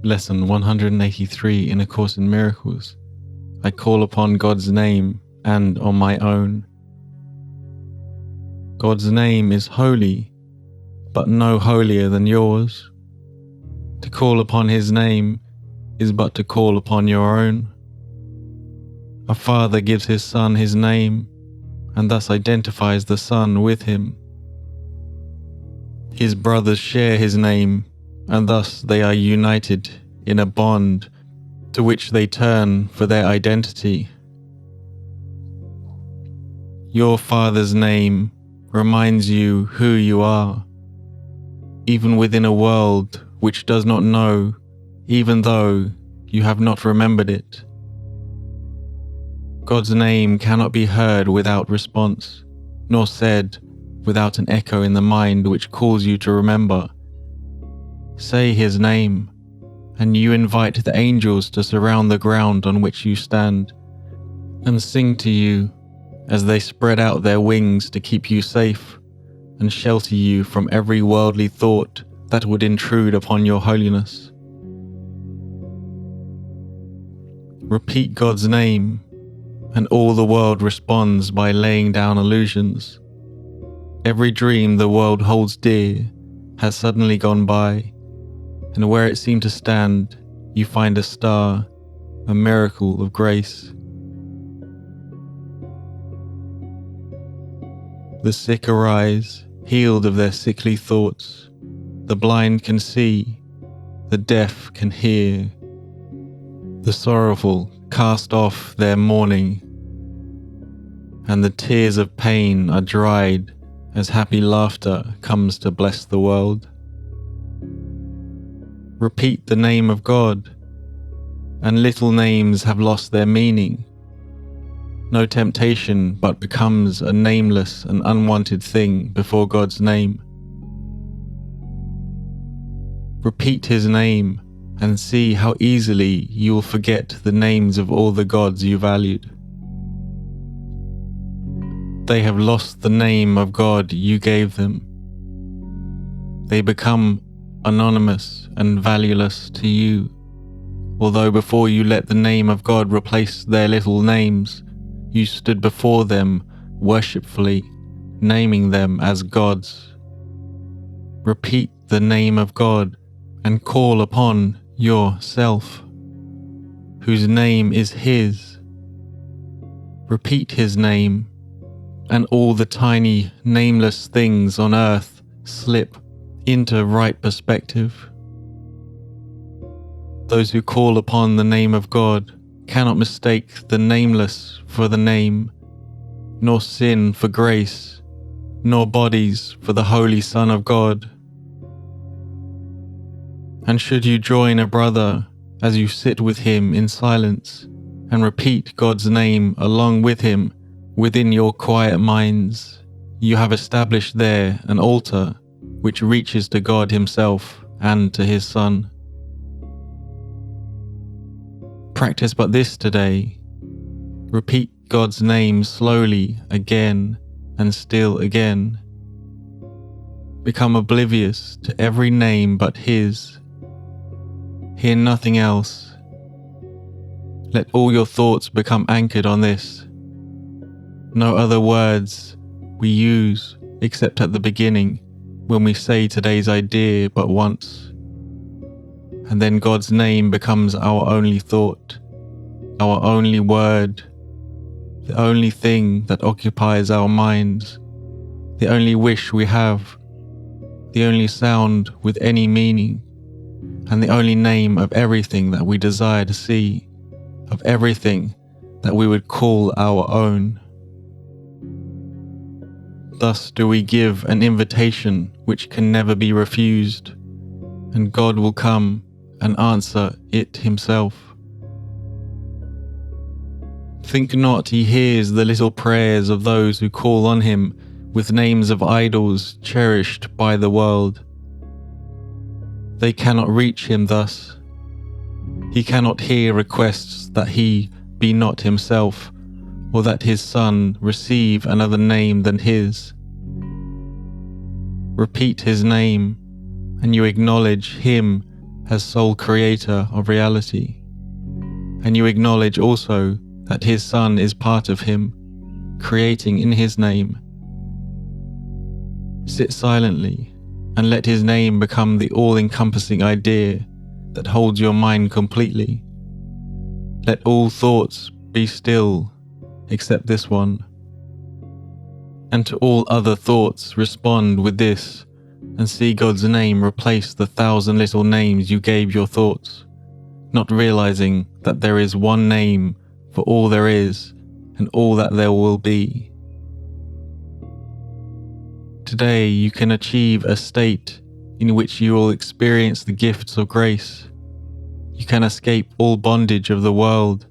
Lesson 183 in A Course in Miracles. I call upon God's name and on my own. God's name is holy, but no holier than yours. To call upon His name is but to call upon your own. A father gives his son his name, and thus identifies the son with him. His brothers share his name, and thus they are united in a bond to which they turn for their identity. Your father's name reminds you who you are, even within a world which does not know, even though you have not remembered it. God's name cannot be heard without response, nor said without an echo in the mind which calls you to remember. Say His name, and you invite the angels to surround the ground on which you stand, and sing to you as they spread out their wings to keep you safe and shelter you from every worldly thought that would intrude upon your holiness. Repeat God's name, and all the world responds by laying down illusions. Every dream the world holds dear has suddenly gone by, and where it seemed to stand, you find a star, a miracle of grace. The sick arise, healed of their sickly thoughts. The blind can see, the deaf can hear. The sorrowful cast off their mourning, and the tears of pain are dried as happy laughter comes to bless the world. Repeat the name of God, and little names have lost their meaning. No temptation but becomes a nameless and unwanted thing before God's name. Repeat His name and see how easily you will forget the names of all the gods you valued. They have lost the name of God you gave them. They become anonymous and valueless to you, although before you let the name of God replace their little names, you stood before them worshipfully, naming them as gods. Repeat the name of God and call upon yourself, whose name is His. Repeat His name, and all the tiny, nameless things on earth slip into right perspective. Those who call upon the name of God cannot mistake the nameless for the name, nor sin for grace, nor bodies for the Holy Son of God. And should you join a brother as you sit with him in silence and repeat God's name along with him within your quiet minds, you have established there an altar which reaches to God Himself and to His Son. Practice but this today. Repeat God's name slowly again and still again. Become oblivious to every name but His. Hear nothing else. Let all your thoughts become anchored on this. No other words we use except at the beginning, when we say today's idea but once. And then God's name becomes our only thought, our only word, the only thing that occupies our minds, the only wish we have, the only sound with any meaning, and the only name of everything that we desire to see, of everything that we would call our own. Thus do we give an invitation which can never be refused, and God will come and answer it Himself. Think not He hears the little prayers of those who call on Him with names of idols cherished by the world. They cannot reach Him thus. He cannot hear requests that He be not Himself, or that His Son receive another name than His. Repeat His name, and you acknowledge Him as sole creator of reality, and you acknowledge also that his Son is part of him, creating in his name. Sit silently and let his name become the all-encompassing idea that holds your mind completely. Let all thoughts be still except this one, and to all other thoughts respond with this, and see God's name replace the 1,000 little names you gave your thoughts, not realizing that there is one name for all there is and all that there will be. Today you can achieve a state in which you will experience the gifts of grace. You can escape all bondage of the world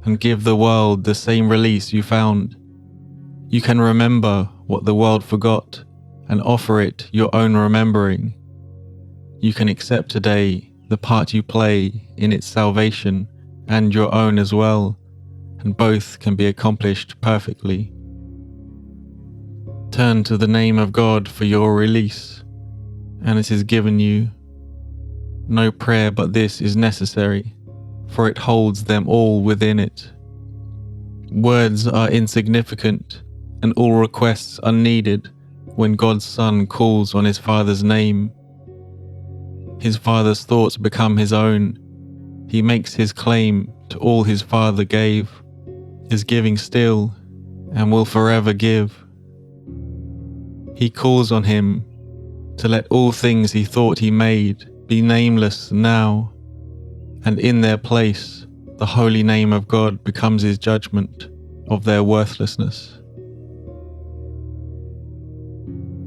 and give the world the same release you found. You can remember what the world forgot and offer it your own remembering. You can accept today the part you play in its salvation and your own as well, and both can be accomplished perfectly. Turn to the name of God for your release, and it is given you. No prayer but this is necessary, for it holds them all within it. Words are insignificant, and all requests unneeded when God's Son calls on his Father's name. His Father's thoughts become his own. He makes his claim to all his Father gave, is giving still, and will forever give. He calls on him to let all things he thought he made be nameless now, and in their place the holy name of God becomes his judgment of their worthlessness.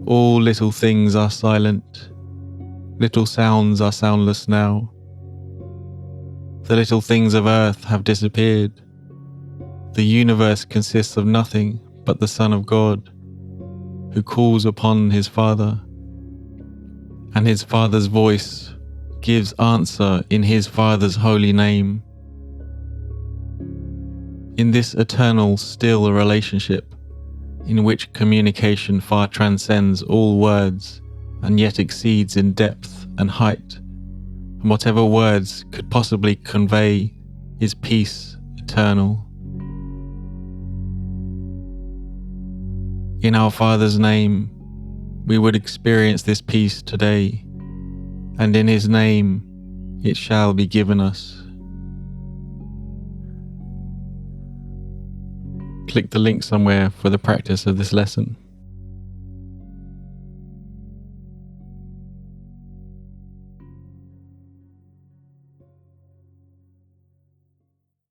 All little things are silent, little sounds are soundless now. The little things of earth have disappeared. The universe consists of nothing but the Son of God, who calls upon his Father, and his Father's voice gives answer in his Father's holy name. In this eternal, still relationship, in which communication far transcends all words and yet exceeds in depth and height, and whatever words could possibly convey is peace eternal. In our Father's name, we would experience this peace today, and in his name it shall be given us. Click the link somewhere for the practice of this lesson.